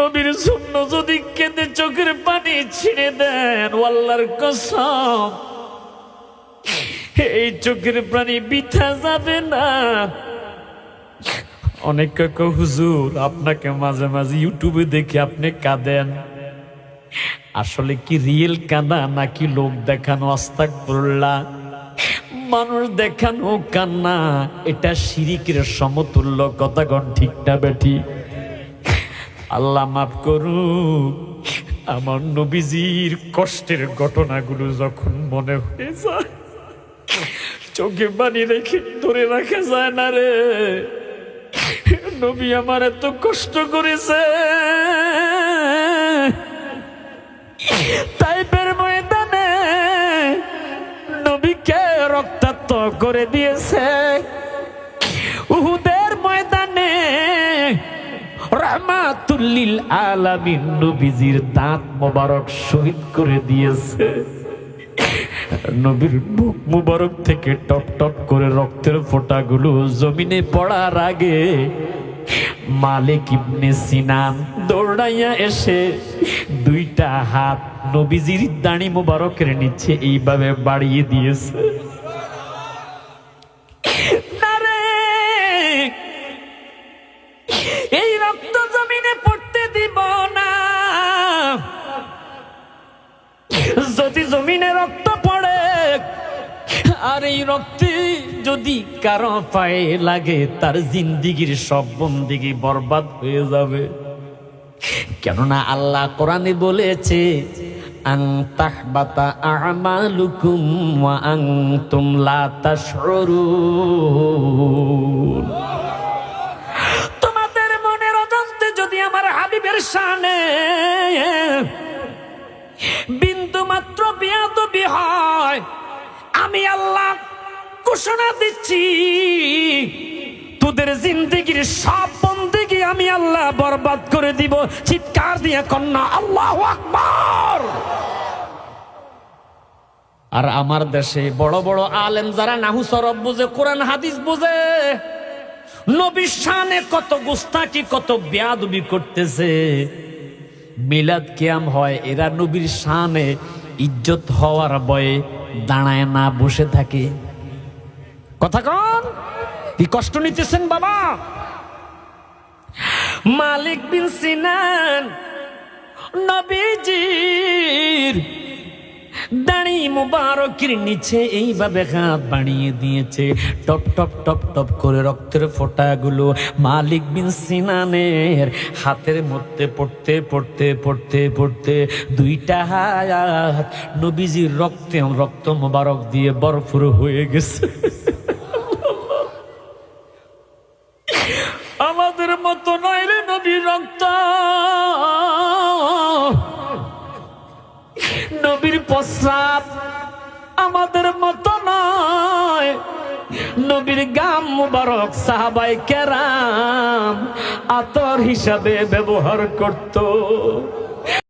নবীর জন্য যদি কেঁদে চোখের পানি ছিঁড়ে দেন, আল্লাহর কসম এই চোখের পানি বৃথা যাবে না। অনেক কয় হুজুর আপনাকে মাঝে মাঝে ইউটিউবে দেখে আপনি কাঁদেন, আসলে কি রিয়েল কাঁদা নাকি লোক দেখানো? আস্তাগফিরুল্লাহ। মানুষ দেখানো কান্না এটা শিরিকের সমতুল্য। কথা কোন ঠিক না বেঠি? আল্লাহ মাফ করুক। আমার নবীজির কষ্টের ঘটনাগুলো যখন মনে হয়ে যায়, চোখে পানি রেখে ধরে রাখা যায় না রে। নবী আমার এত কষ্ট করেছে, তাইফের ময়দানে নবীকে রক্তাক্ত করে দিয়েছে, উহুদের ময়দানে রাহমাতুল লিল আলামিন নবীজির দাঁত মোবারক শহীদ করে দিয়েছে। নবীর মুখ মুবারক থেকে টপ টপ করে রক্তের ফোঁটাগুলো জমিনে পড়ার আগে মালিক ইবনে সিনান দৌড়াইয়া এসে দুইটা হাত নবীজির দাড়ি মুবারকের নিচে এইভাবে বাড়িয়ে দিয়েছে। এই রক্ত জমিনে পড়তে দিব না। যদি জমিনে রক্ত পড়ে আর এই রক্তে যদি কারো পায়ে লাগে, তার জিন্দিগির সব বন্দিগি বরবাদ হয়ে যাবে। কেননা আল্লাহ কোরআনে বলেছে, আন তাহবাতা আমালুকুম ওয়া আনতুম লা তাশউরুন। তোমাদের মনের অজান্তে যদি আমার হাবিবের শানে বিন্দু মাত্র বেয়াদবি হয়, আমি আল্লাহ ঘোষণা দিচ্ছি তোদের জিন্দেগির সব বন্দেগি আমি আল্লাহ বরবাদ করে দিব। চিৎকার দিয়ে কন্যা আল্লাহু আকবার। আর আমার দেশে বড় বড় আলেম যারা নাহু সরব বুঝে, কোরআন হাদিস বুঝে, নবীর শানে কত গুস্তাকি কত বেয়াদবি করতেছে। মিলাদ কিয়াম হয়, এরা নবীর শানে ইজ্জত হওয়ার ভয়ে দাঁড়ায় না, বসে থাকে। কথা কন, কি কষ্ট নিতেছেন বাবা? মালিক বিন সিনান নবীজির দাড়ি মুবারকের নিচে এইভাবে হাত বাড়িয়ে দিয়েছে, টপ টপ টপ টপ করে রক্তের ফোঁটাগুলো মালিক বিন সিনানের হাতের মধ্যে পড়তে পড়তে পড়তে পড়তে দুইটা হাত নবীজির রক্তে রক্ত মুবারক দিয়ে ভরপুর হয়ে গেছে। আমাদের মতো নয় রে নবীর রক্ত, নবীর প্রস্রাব আমাদের মতো নয়। নবীর গাম মুবারক সাহাবায়ে কেরাম আতর হিসাবে ব্যবহার করত।